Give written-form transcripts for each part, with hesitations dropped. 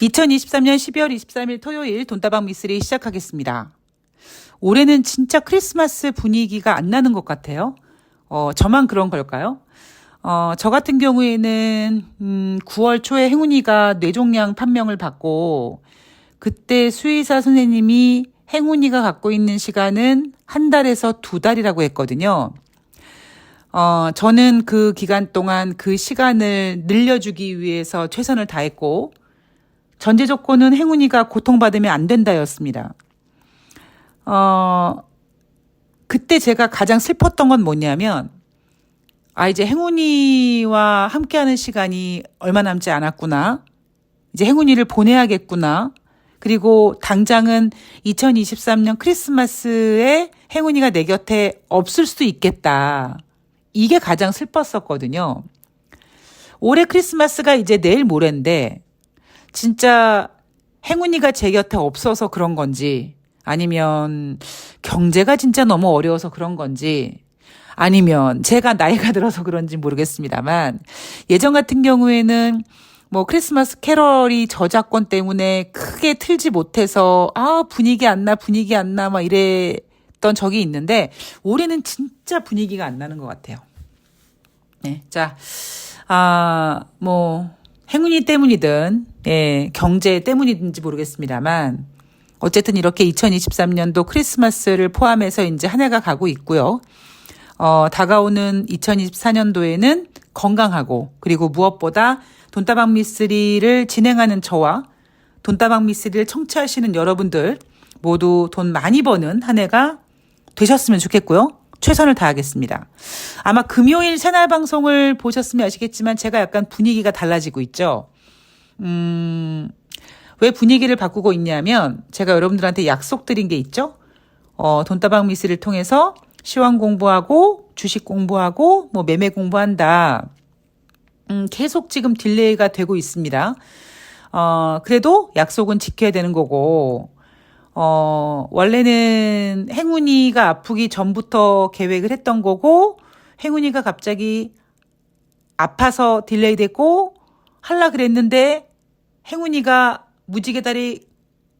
2023년 12월 23일 토요일 돈다방 미쓰리 시작하겠습니다. 올해는 진짜 크리스마스 분위기가 안 나는 것 같아요. 저만 그런 걸까요? 저 같은 경우에는 9월 초에 행운이가 뇌종양 판명을 받고 그때 수의사 선생님이 행운이가 갖고 있는 시간은 한 달에서 2달이라고 했거든요. 저는 그 기간 동안 그 시간을 늘려주기 위해서 최선을 다했고 전제 조건은 행운이가 고통받으면 안 된다였습니다. 그때 제가 가장 슬펐던 건 뭐냐면, 이제 행운이와 함께하는 시간이 얼마 남지 않았구나. 이제 행운이를 보내야겠구나. 그리고 당장은 2023년 크리스마스에 행운이가 내 곁에 없을 수도 있겠다. 이게 가장 슬펐었거든요. 올해 크리스마스가 이제 내일 모레인데, 진짜 행운이가 제 곁에 없어서 그런 건지, 아니면 경제가 진짜 너무 어려워서 그런 건지, 아니면 제가 나이가 들어서 그런지 모르겠습니다만, 예전 같은 경우에는 뭐 크리스마스 캐럴이 저작권 때문에 크게 틀지 못해서 분위기 안 나 막 이랬던 적이 있는데, 올해는 진짜 분위기가 안 나는 것 같아요. 네, 자, 행운이 때문이든, 경제 때문이든지 모르겠습니다만, 어쨌든 이렇게 2023년도 크리스마스를 포함해서 이제 한 해가 가고 있고요. 다가오는 2024년도에는 건강하고, 그리고 무엇보다 돈다방 미쓰리를 진행하는 저와 돈다방 미쓰리를 청취하시는 여러분들 모두 돈 많이 버는 한 해가 되셨으면 좋겠고요. 최선을 다하겠습니다. 아마 금요일 새날 방송을 보셨으면 아시겠지만 제가 약간 분위기가 달라지고 있죠. 왜 분위기를 바꾸고 있냐면 제가 여러분들한테 약속드린 게 있죠. 돈다방 미쓰리를 통해서 시황 공부하고 주식 공부하고 매매 공부한다. 계속 지금 딜레이가 되고 있습니다. 그래도 약속은 지켜야 되는 거고, 원래는 행운이가 아프기 전부터 계획을 했던 거고, 행운이가 갑자기 아파서 딜레이 됐고, 할라 그랬는데, 행운이가 무지개다리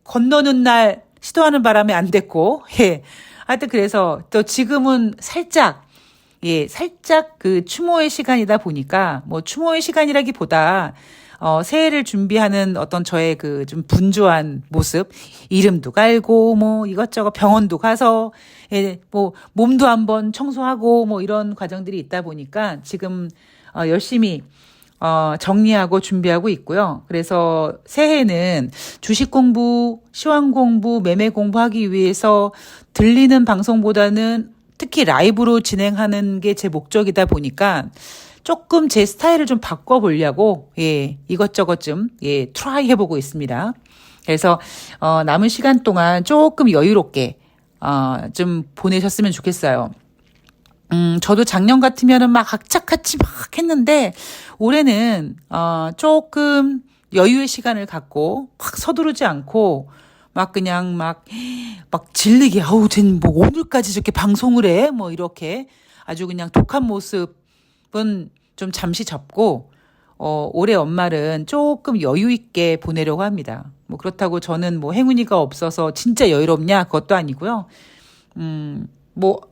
건너는 날 시도하는 바람에 안 됐고, 하여튼 그래서 또 지금은 살짝 그 추모의 시간이다 보니까, 추모의 시간이라기보다, 새해를 준비하는 어떤 저의 그 좀 분주한 모습, 이름도 갈고, 이것저것 병원도 가서, 몸도 한번 청소하고, 이런 과정들이 있다 보니까 지금, 열심히, 정리하고 준비하고 있고요. 그래서 새해는 주식 공부, 시황 공부, 매매 공부하기 위해서 들리는 방송보다는 특히 라이브로 진행하는 게 제 목적이다 보니까 조금 제 스타일을 좀 바꿔보려고, 이것저것 좀, 트라이 해보고 있습니다. 그래서, 남은 시간 동안 조금 여유롭게, 좀 보내셨으면 좋겠어요. 저도 작년 같으면은 막 악착같이 막 했는데, 올해는, 조금 여유의 시간을 갖고, 확 서두르지 않고, 그냥 질리게, 쟤는 오늘까지 저렇게 방송을 해? 이렇게 아주 그냥 독한 모습은 좀 잠시 접고, 올해 연말은 조금 여유 있게 보내려고 합니다. 그렇다고 저는 행운이가 없어서 진짜 여유롭냐? 그것도 아니고요.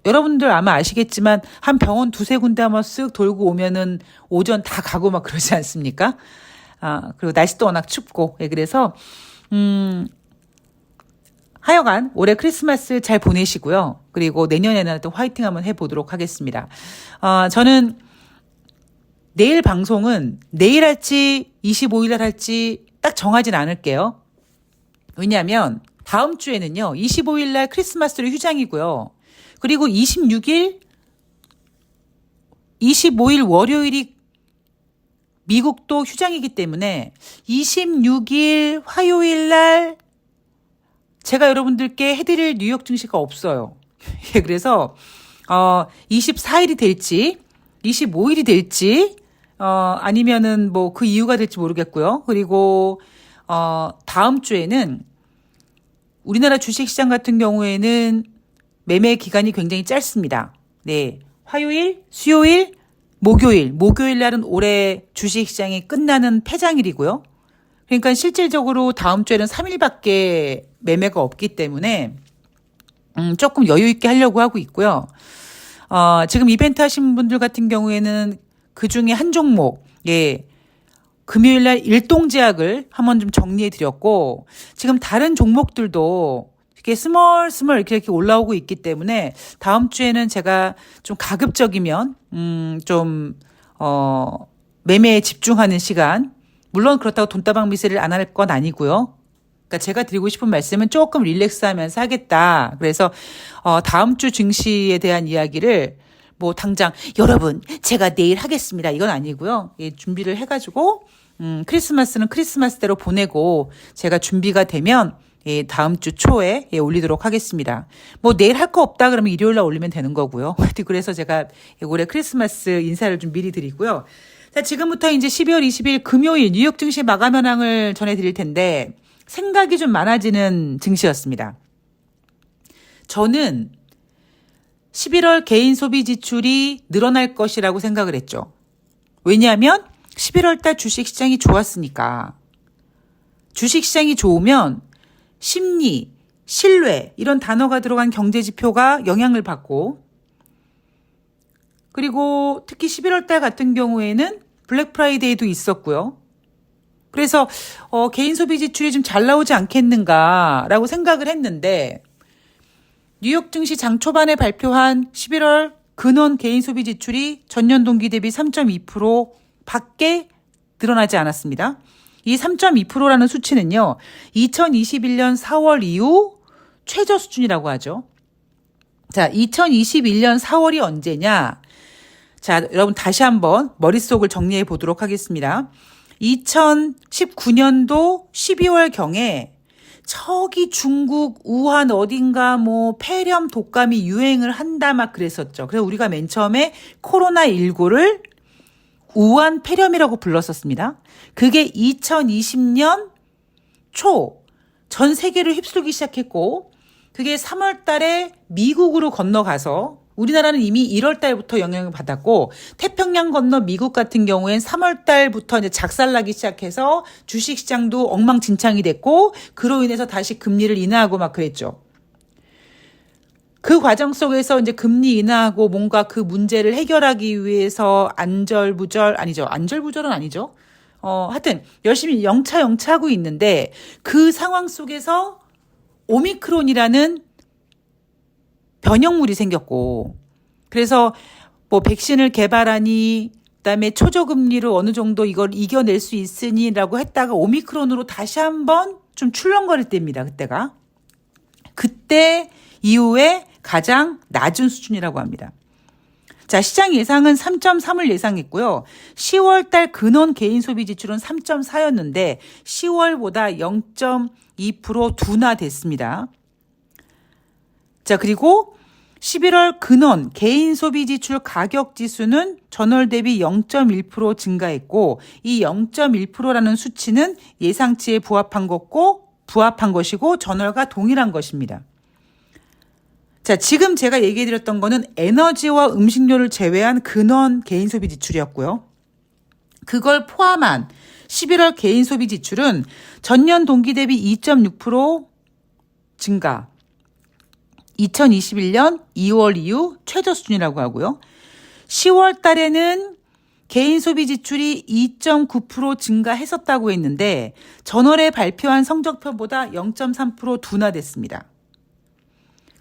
여러분들 아마 아시겠지만, 한 병원 2-3군데 한번 쓱 돌고 오면은 오전 다 가고 막 그러지 않습니까? 그리고 날씨도 워낙 춥고, 그래서, 하여간 올해 크리스마스 잘 보내시고요. 그리고 내년에는 또 화이팅 한번 해보도록 하겠습니다. 저는 내일 방송은 내일 할지 25일 날 할지 딱 정하진 않을게요. 왜냐하면 다음 주에는요. 25일 날 크리스마스를 휴장이고요. 그리고 25일 월요일이 미국도 휴장이기 때문에 26일 화요일 날 제가 여러분들께 해드릴 뉴욕 증시가 없어요. 그래서 24일이 될지 25일이 될지 아니면은 그 이유가 될지 모르겠고요. 그리고 다음 주에는 우리나라 주식시장 같은 경우에는 매매 기간이 굉장히 짧습니다. 화요일, 수요일, 목요일 날은 올해 주식시장이 끝나는 폐장일이고요. 그러니까 실질적으로 다음 주에는 3일밖에 매매가 없기 때문에 조금 여유 있게 하려고 하고 있고요. 지금 이벤트 하신 분들 같은 경우에는 그 중에 한 종목, 예, 금요일 날 일동제약을 한번 좀 정리해 드렸고, 지금 다른 종목들도 이렇게 스멀스멀 이렇게 올라오고 있기 때문에 다음 주에는 제가 좀 가급적이면, 매매에 집중하는 시간, 물론 그렇다고 돈다방 미세를 안 할 건 아니고요. 그러니까 제가 드리고 싶은 말씀은 조금 릴렉스하면서 하겠다. 그래서 다음 주 증시에 대한 이야기를 뭐 당장 여러분 제가 내일 하겠습니다. 이건 아니고요. 예, 준비를 해가지고 크리스마스는 크리스마스대로 보내고 제가 준비가 되면 예, 다음 주 초에 예, 올리도록 하겠습니다. 뭐 내일 할 거 없다 그러면 일요일 날 올리면 되는 거고요. 그래서 제가 올해 크리스마스 인사를 좀 미리 드리고요. 자, 지금부터 이제 12월 20일 금요일 뉴욕 증시 마감 현황을 전해드릴 텐데 생각이 좀 많아지는 증시였습니다. 저는 11월 개인 소비 지출이 늘어날 것이라고 생각을 했죠. 왜냐하면 11월 달 주식시장이 좋았으니까. 주식시장이 좋으면 심리, 신뢰 이런 단어가 들어간 경제지표가 영향을 받고, 그리고 특히 11월 달 같은 경우에는 블랙 프라이데이도 있었고요. 그래서 개인 소비 지출이 좀 잘 나오지 않겠는가라고 생각을 했는데, 뉴욕 증시 장 초반에 발표한 11월 근원 개인 소비 지출이 전년 동기 대비 3.2% 밖에 늘어나지 않았습니다. 이 3.2%라는 수치는요, 2021년 4월 이후 최저 수준이라고 하죠. 자, 2021년 4월이 언제냐? 자, 여러분 다시 한번 머릿속을 정리해 보도록 하겠습니다. 2019년도 12월경에 저기 중국 우한 어딘가 뭐 폐렴 독감이 유행을 한다 막 그랬었죠. 그래서 우리가 맨 처음에 코로나19를 우한 폐렴이라고 불렀었습니다. 그게 2020년 초 전 세계를 휩쓸기 시작했고, 그게 3월 달에 미국으로 건너가서 우리나라는 이미 1월 달부터 영향을 받았고, 태평양 건너 미국 같은 경우엔 3월 달부터 이제 작살나기 시작해서 주식시장도 엉망진창이 됐고, 그로 인해서 다시 금리를 인하하고 막 그랬죠. 그 과정 속에서 이제 금리 인하하고 뭔가 그 문제를 해결하기 위해서 안절부절은 아니죠. 하여튼 열심히 영차하고 있는데, 그 상황 속에서 오미크론이라는 변형물이 생겼고, 그래서 뭐 백신을 개발하니, 그다음에 초저금리로 어느 정도 이걸 이겨낼 수 있으니라고 했다가 오미크론으로 다시 한번 좀 출렁거릴 때입니다. 그때 이후에 가장 낮은 수준이라고 합니다. 자, 시장 예상은 3.3을 예상했고요. 10월 달 근원 개인 소비 지출은 3.4였는데 10월보다 0.2% 둔화됐습니다. 자, 그리고 11월 근원 개인 소비 지출 가격 지수는 전월 대비 0.1% 증가했고, 이 0.1%라는 수치는 예상치에 부합한 것이고 전월과 동일한 것입니다. 자, 지금 제가 얘기해 드렸던 거는 에너지와 음식료를 제외한 근원 개인 소비 지출이었고요. 그걸 포함한 11월 개인 소비 지출은 전년 동기 대비 2.6% 증가. 2021년 2월 이후 최저 수준이라고 하고요. 10월 달에는 개인 소비 지출이 2.9% 증가했었다고 했는데 전월에 발표한 성적표보다 0.3% 둔화됐습니다.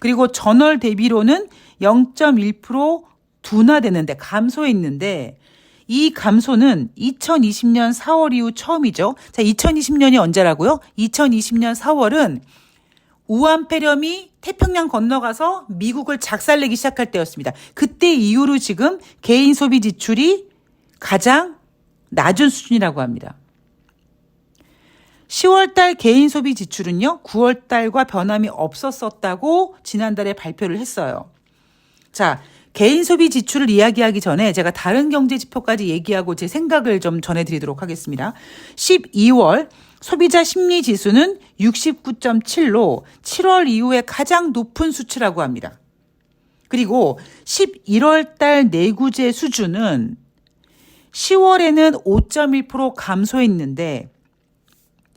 그리고 전월 대비로는 0.1% 둔화됐는데, 감소했는데, 이 감소는 2020년 4월 이후 처음이죠. 자, 2020년이 언제라고요? 2020년 4월은 우한 폐렴이 태평양 건너가서 미국을 작살내기 시작할 때였습니다. 그때 이후로 지금 개인 소비 지출이 가장 낮은 수준이라고 합니다. 10월 달 개인 소비 지출은요, 9월 달과 변함이 없었었다고 지난달에 발표를 했어요. 자, 개인 소비 지출을 이야기하기 전에 제가 다른 경제 지표까지 얘기하고 제 생각을 좀 전해드리도록 하겠습니다. 12월 소비자 심리 지수는 69.7로 7월 이후에 가장 높은 수치라고 합니다. 그리고 11월 달 내구재 수준은 10월에는 5.1% 감소했는데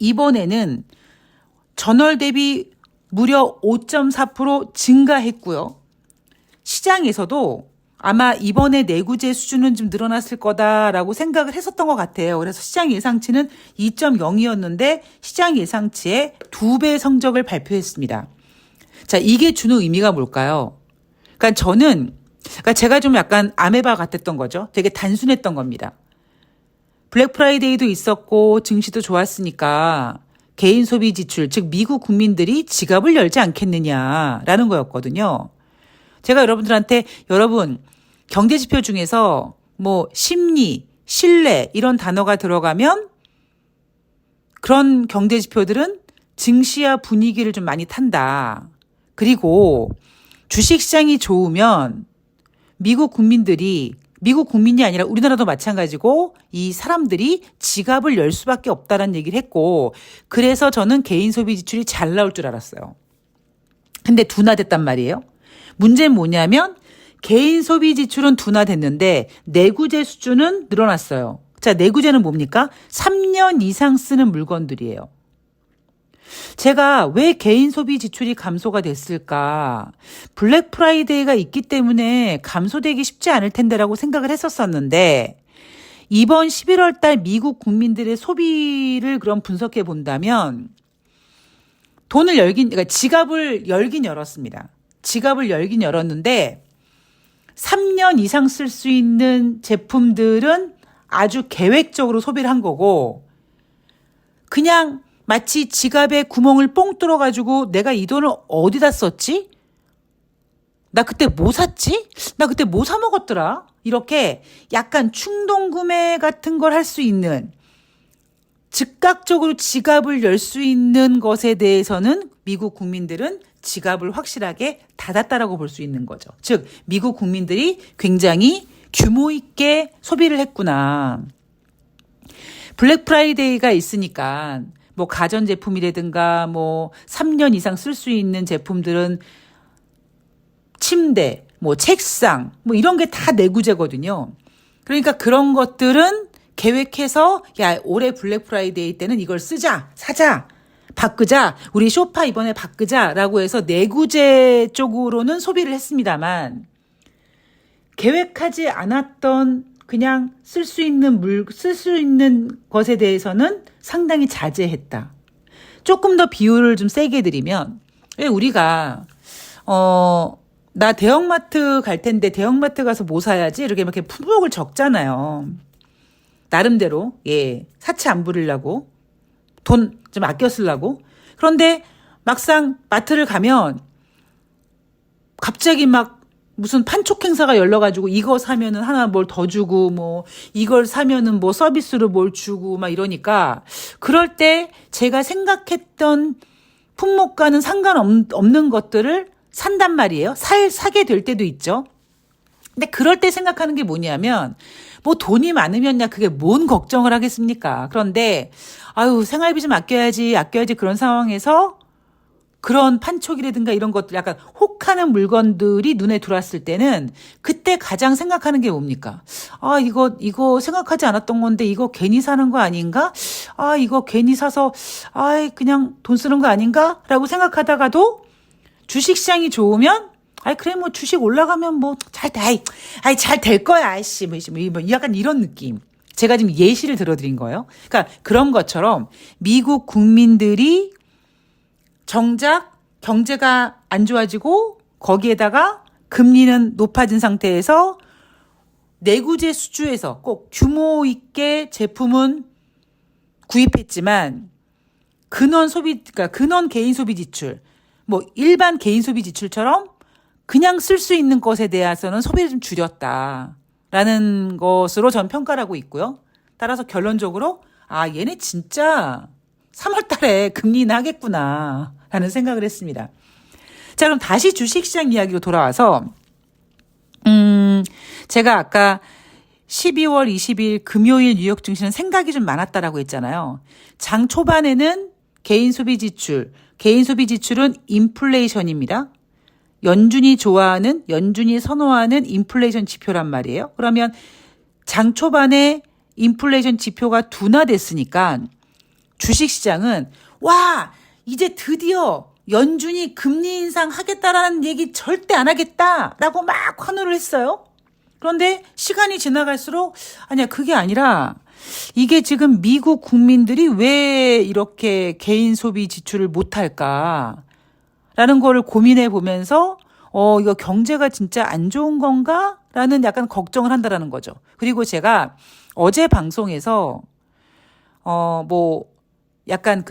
이번에는 전월 대비 무려 5.4% 증가했고요. 시장에서도 아마 이번에 내구재 수준은 좀 늘어났을 거다라고 생각을 했었던 것 같아요. 그래서 시장 예상치는 2.0이었는데 시장 예상치의 2배 성적을 발표했습니다. 자, 이게 주는 의미가 뭘까요? 그러니까 제가 좀 약간 아메바 같았던 거죠. 되게 단순했던 겁니다. 블랙 프라이데이도 있었고 증시도 좋았으니까 개인 소비 지출, 즉 미국 국민들이 지갑을 열지 않겠느냐라는 거였거든요. 제가 여러분들한테 여러분 경제 지표 중에서 뭐 심리, 신뢰 이런 단어가 들어가면 그런 경제 지표들은 증시와 분위기를 좀 많이 탄다. 그리고 주식시장이 좋으면 미국 국민이 아니라 우리나라도 마찬가지고 이 사람들이 지갑을 열 수밖에 없다라는 얘기를 했고 그래서 저는 개인 소비 지출이 잘 나올 줄 알았어요. 근데 둔화됐단 말이에요. 문제는 뭐냐면 개인 소비 지출은 둔화됐는데 내구재 수준은 늘어났어요. 자, 내구재는 뭡니까? 3년 이상 쓰는 물건들이에요. 제가 왜 개인 소비 지출이 감소가 됐을까? 블랙 프라이데이가 있기 때문에 감소되기 쉽지 않을 텐데라고 생각을 했었었는데 이번 11월 달 미국 국민들의 소비를 그럼 분석해 본다면 그러니까 지갑을 열긴 열었습니다. 지갑을 열긴 열었는데 3년 이상 쓸 수 있는 제품들은 아주 계획적으로 소비를 한 거고 그냥 마치 지갑에 구멍을 뽕 뚫어가지고 내가 이 돈을 어디다 썼지? 나 그때 뭐 샀지? 나 그때 뭐 사 먹었더라? 이렇게 약간 충동 구매 같은 걸 할 수 있는 즉각적으로 지갑을 열 수 있는 것에 대해서는 미국 국민들은 지갑을 확실하게 닫았다라고 볼 수 있는 거죠. 즉 미국 국민들이 굉장히 규모 있게 소비를 했구나. 블랙 프라이데이가 있으니까 뭐 가전제품이라든가 뭐 3년 이상 쓸 수 있는 제품들은 침대, 뭐 책상, 뭐 이런 게 다 내구재거든요. 그러니까 그런 것들은 계획해서 야, 올해 블랙 프라이데이 때는 이걸 쓰자, 사자, 바꾸자, 우리 쇼파 이번에 바꾸자라고 해서 내구재 쪽으로는 소비를 했습니다만 계획하지 않았던 그냥 쓸 수 있는 것에 대해서는 상당히 자제했다. 조금 더 비율을 좀 세게 드리면 우리가 나 대형마트 갈 텐데 대형마트 가서 뭐 사야지 이렇게 품목을 적잖아요. 나름대로 사치 안 부리려고 돈 좀 아껴 쓰려고. 그런데 막상 마트를 가면 갑자기 막 무슨 판촉 행사가 열려가지고 이거 사면은 하나 뭘 더 주고 뭐 이걸 사면은 뭐 서비스로 뭘 주고 막 이러니까 그럴 때 제가 생각했던 품목과는 상관없는 것들을 산단 말이에요. 사게 될 때도 있죠. 근데 그럴 때 생각하는 게 뭐냐면 뭐 돈이 많으면야 그게 뭔 걱정을 하겠습니까? 그런데 생활비 좀 아껴야지 그런 상황에서 그런 판촉이라든가 이런 것들 약간 혹하는 물건들이 눈에 들어왔을 때는 그때 가장 생각하는 게 뭡니까? 이거 생각하지 않았던 건데 이거 괜히 사는 거 아닌가? 이거 괜히 사서 그냥 돈 쓰는 거 아닌가? 라고 생각하다가도 주식시장이 좋으면 그래 뭐 주식 올라가면 뭐 잘 될 거야 아이씨 뭐 약간 이런 느낌. 제가 지금 예시를 들어드린 거예요. 그러니까 그런 것처럼 미국 국민들이 정작 경제가 안 좋아지고 거기에다가 금리는 높아진 상태에서 내구재 수주에서 꼭 규모 있게 제품은 구입했지만 그러니까 근원 개인 소비 지출, 뭐 일반 개인 소비 지출처럼 그냥 쓸 수 있는 것에 대해서는 소비를 좀 줄였다라는 것으로 전 평가를 하고 있고요. 따라서 결론적으로 얘네 진짜 3월 달에 금리는 하겠구나 라는 생각을 했습니다. 자, 그럼 다시 주식시장 이야기로 돌아와서 제가 아까 12월 20일 금요일 뉴욕 증시는 생각이 좀 많았다라고 했잖아요. 장 초반에는 개인 소비 지출은 인플레이션입니다. 연준이 선호하는 인플레이션 지표란 말이에요. 그러면 장 초반에 인플레이션 지표가 둔화됐으니까 주식시장은 와 이제 드디어 연준이 금리 인상하겠다라는 얘기 절대 안 하겠다라고 막 환호를 했어요. 그런데 시간이 지나갈수록 아니야 그게 아니라 이게 지금 미국 국민들이 왜 이렇게 개인 소비 지출을 못할까? 라는 거를 고민해 보면서 이거 경제가 진짜 안 좋은 건가? 라는 약간 걱정을 한다라는 거죠. 그리고 제가 어제 방송에서 뭐 약간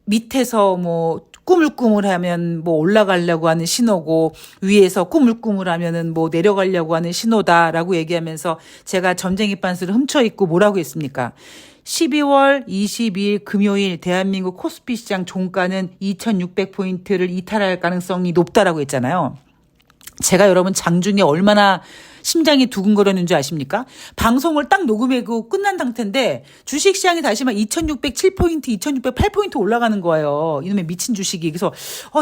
밑에서 뭐 꾸물꾸물하면 뭐 올라가려고 하는 신호고 위에서 꾸물꾸물하면은 뭐 내려가려고 하는 신호다라고 얘기하면서 제가 점쟁이 빤스를 훔쳐 입고 뭐라고 했습니까? 12월 22일 금요일 대한민국 코스피 시장 종가는 2600포인트를 이탈할 가능성이 높다라고 했잖아요. 제가 여러분 장중에 얼마나 심장이 두근거렸는 줄 아십니까? 방송을 딱 녹음하고 끝난 상태인데 주식시장이 다시 막 2607포인트, 2608포인트 올라가는 거예요. 이놈의 미친 주식이. 그래서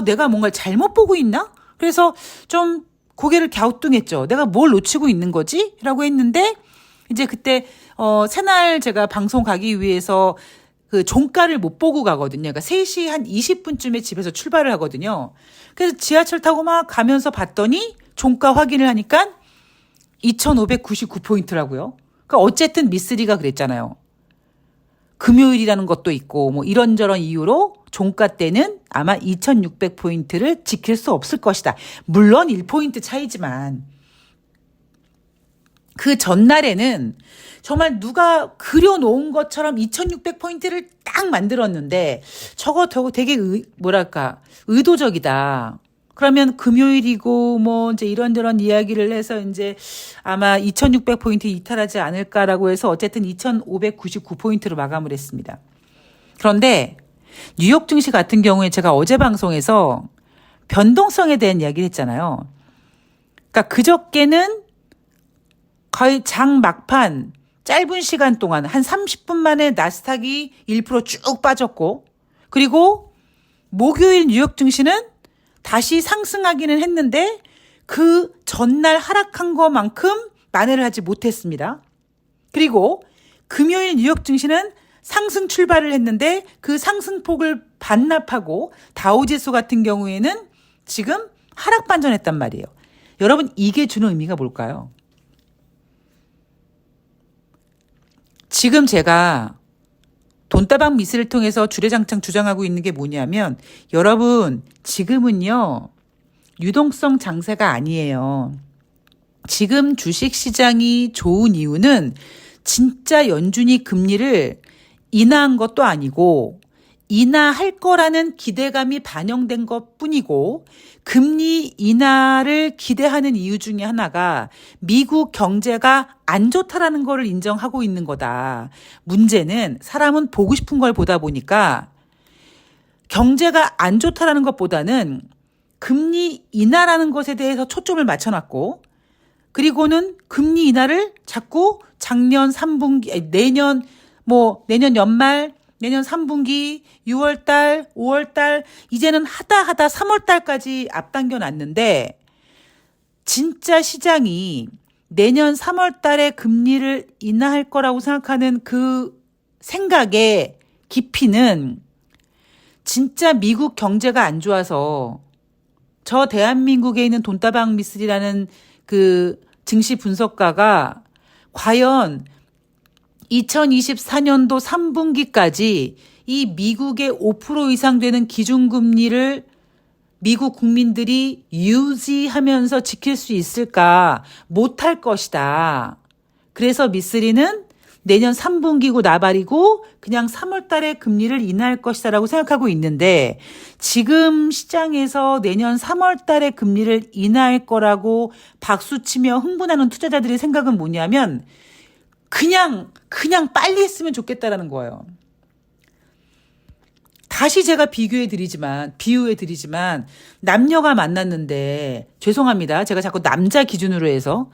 내가 뭔가 잘못 보고 있나? 그래서 좀 고개를 갸우뚱했죠. 내가 뭘 놓치고 있는 거지? 라고 했는데 이제 그때 새날 제가 방송 가기 위해서 그 종가를 못 보고 가거든요. 그러니까 3시 한 20분쯤에 집에서 출발을 하거든요. 그래서 지하철 타고 막 가면서 봤더니 종가 확인을 하니까 2599포인트라고요. 그러니까 어쨌든 미쓰리가 그랬잖아요. 금요일이라는 것도 있고 뭐 이런저런 이유로 종가 때는 아마 2600포인트를 지킬 수 없을 것이다. 물론 1포인트 차이지만 그 전날에는 정말 누가 그려놓은 것처럼 2600포인트를 딱 만들었는데 저거 되게 의도적이다. 그러면 금요일이고 뭐 이제 이런저런 이야기를 해서 이제 아마 2600포인트 이탈하지 않을까라고 해서 어쨌든 2599포인트로 마감을 했습니다. 그런데 뉴욕 증시 같은 경우에 제가 어제 방송에서 변동성에 대한 이야기를 했잖아요. 그러니까 그저께는 거의 장 막판 짧은 시간 동안 한 30분 만에 나스닥이 1%쭉 빠졌고 그리고 목요일 뉴욕 증시는 다시 상승하기는 했는데 그 전날 하락한 것만큼 만회를 하지 못했습니다. 그리고 금요일 뉴욕 증시는 상승 출발을 했는데 그 상승폭을 반납하고 다우지수 같은 경우에는 지금 하락 반전했단 말이에요. 여러분 이게 주는 의미가 뭘까요? 지금 제가 돈다방 미스를 통해서 주례장창 주장하고 있는 게 뭐냐면 여러분 지금은요 유동성 장세가 아니에요. 지금 주식시장이 좋은 이유는 진짜 연준이 금리를 인하한 것도 아니고 인하할 거라는 기대감이 반영된 것뿐이고 금리 인하를 기대하는 이유 중에 하나가 미국 경제가 안 좋다라는 거를 인정하고 있는 거다. 문제는 사람은 보고 싶은 걸 보다 보니까 경제가 안 좋다라는 것보다는 금리 인하라는 것에 대해서 초점을 맞춰놨고 그리고는 금리 인하를 자꾸 작년 3분기, 내년 연말 내년 3분기, 6월달, 5월달, 이제는 하다 3월달까지 앞당겨 놨는데, 진짜 시장이 내년 3월달에 금리를 인하할 거라고 생각하는 그 생각의 깊이는 진짜 미국 경제가 안 좋아서 저 대한민국에 있는 돈다방 미스리라는 그 증시 분석가가 과연 2024년도 3분기까지 이 미국의 5% 이상 되는 기준금리를 미국 국민들이 유지하면서 지킬 수 있을까? 못할 것이다. 그래서 미쓰리는 내년 3분기고 나발이고 그냥 3월 달에 금리를 인하할 것이다라고 생각하고 있는데 지금 시장에서 내년 3월 달에 금리를 인하할 거라고 박수치며 흥분하는 투자자들의 생각은 뭐냐면 그냥 빨리 했으면 좋겠다라는 거예요. 다시 제가 비유해 드리지만 남녀가 만났는데 죄송합니다. 제가 자꾸 남자 기준으로 해서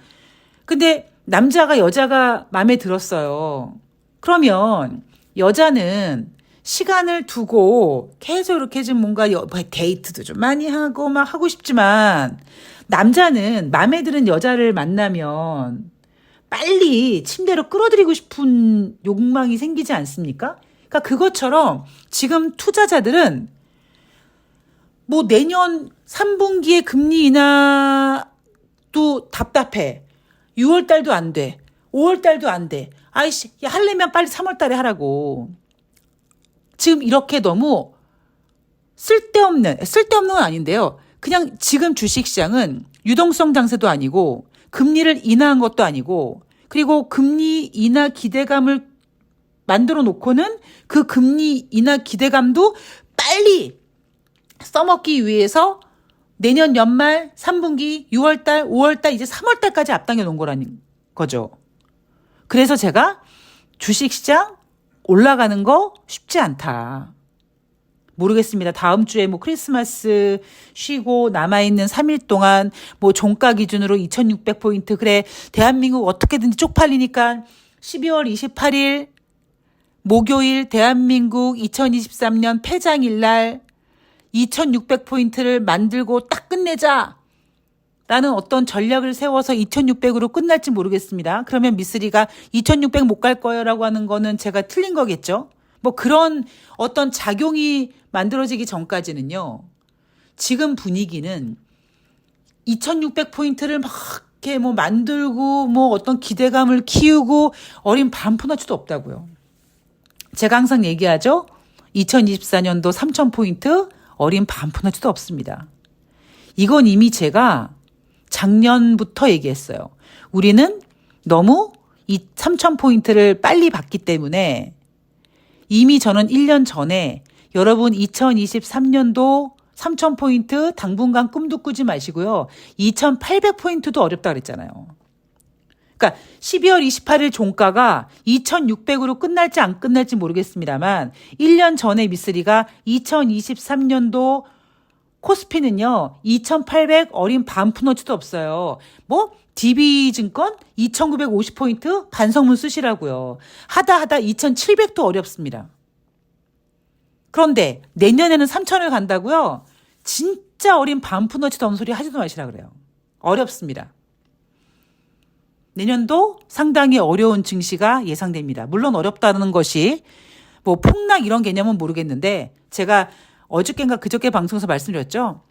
근데 남자가 여자가 마음에 들었어요. 그러면 여자는 시간을 두고 계속 이렇게 좀 뭔가 데이트도 좀 많이 하고 막 하고 싶지만 남자는 마음에 드는 여자를 만나면 빨리 침대로 끌어들이고 싶은 욕망이 생기지 않습니까? 그러니까 그것처럼 지금 투자자들은 뭐 내년 3분기에 금리 인하도 답답해. 6월 달도 안 돼. 5월 달도 안 돼. 아이씨, 야, 하려면 빨리 3월 달에 하라고. 지금 이렇게 너무 쓸데없는 건 아닌데요. 그냥 지금 주식시장은 유동성 장세도 아니고 금리를 인하한 것도 아니고 그리고 금리 인하 기대감을 만들어 놓고는 그 금리 인하 기대감도 빨리 써먹기 위해서 내년 연말 3분기 6월달 5월달 이제 3월달까지 앞당겨 놓은 거라는 거죠. 그래서 제가 주식시장 올라가는 거 쉽지 않다. 모르겠습니다. 다음 주에 뭐 크리스마스 쉬고 남아있는 3일 동안 뭐 종가 기준으로 2600포인트 그래 대한민국 어떻게든지 쪽팔리니까 12월 28일 목요일 대한민국 2023년 폐장일 날 2600포인트를 만들고 딱 끝내자. 라는 어떤 전략을 세워서 2600으로 끝날지 모르겠습니다. 그러면 미쓰리가 2600 못 갈 거예요 라고 하는 거는 제가 틀린 거겠죠. 뭐 그런 어떤 작용이 만들어지기 전까지는요. 지금 분위기는 2600포인트를 막 이렇게 뭐 만들고 뭐 어떤 기대감을 키우고 어린 반푼어치도 없다고요. 제가 항상 얘기하죠. 2024년도 3000포인트 어린 반푼어치도 없습니다. 이건 이미 제가 작년부터 얘기했어요. 우리는 너무 이 3000포인트를 빨리 받기 때문에 이미 저는 1년 전에 여러분 2023년도 3000포인트 당분간 꿈도 꾸지 마시고요. 2800포인트도 어렵다 그랬잖아요. 그러니까 12월 28일 종가가 2600으로 끝날지 안 끝날지 모르겠습니다만 1년 전에 미쓰리가 2023년도 코스피는요. 2800 어린 반푼어치도 없어요. 뭐 DB증권 2950포인트 반성문 쓰시라고요. 하다 2700도 어렵습니다. 그런데 내년에는 3000을 간다고요? 진짜 어린 반푼어치도 없는 소리 하지도 마시라 그래요. 어렵습니다. 내년도 상당히 어려운 증시가 예상됩니다. 물론 어렵다는 것이 뭐 폭락 이런 개념은 모르겠는데 제가 어저께인가 그저께 방송에서 말씀드렸죠.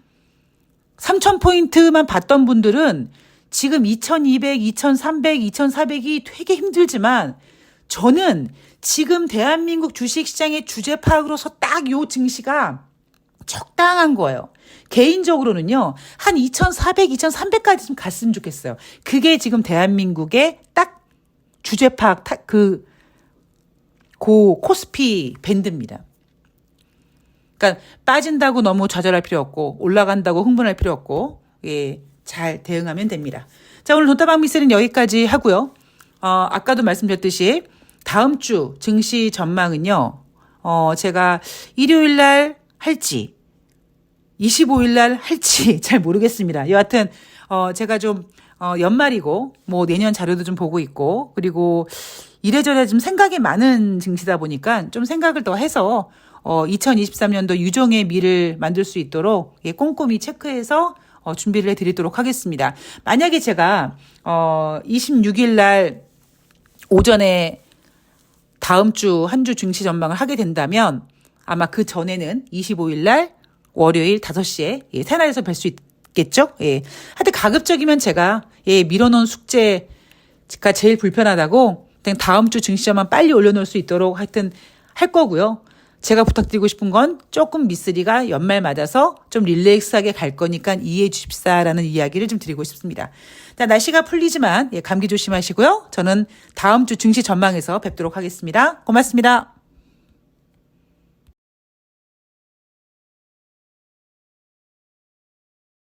3000포인트만 봤던 분들은 지금 2200, 2300, 2400이 되게 힘들지만 저는 지금 대한민국 주식시장의 주제 파악으로서 딱 요 증시가 적당한 거예요. 개인적으로는요. 한 2400, 2300까지 좀 갔으면 좋겠어요. 그게 지금 대한민국의 딱 주제 파악 코스피 밴드입니다. 그러니까 빠진다고 너무 좌절할 필요 없고 올라간다고 흥분할 필요 없고 예, 잘 대응하면 됩니다. 자, 오늘 돈다방 미쓰리는 여기까지 하고요. 아까도 말씀드렸듯이 다음 주 증시 전망은요. 제가 일요일 날 할지 25일 날 할지 잘 모르겠습니다. 여하튼 제가 좀 연말이고 뭐 내년 자료도 좀 보고 있고 그리고 이래저래 좀 생각이 많은 증시다 보니까 좀 생각을 더 해서 2023년도 유종의 미를 만들 수 있도록 꼼꼼히 체크해서 준비를 해드리도록 하겠습니다. 만약에 제가 26일 날 오전에 다음 주 한 주 증시 전망을 하게 된다면 아마 그 전에는 25일 날 월요일 5시에 새날에서 뵐 수 있겠죠? 예. 하여튼 가급적이면 제가 밀어놓은 숙제가 제일 불편하다고 그냥 다음 주 증시점만 빨리 올려놓을 수 있도록 하여튼 할 거고요. 제가 부탁드리고 싶은 건 조금 미쓰리가 연말 맞아서 좀 릴렉스하게 갈 거니까 이해해 주십사라는 이야기를 좀 드리고 싶습니다. 자, 날씨가 풀리지만 감기 조심하시고요. 저는 다음 주 증시 전망에서 뵙도록 하겠습니다. 고맙습니다.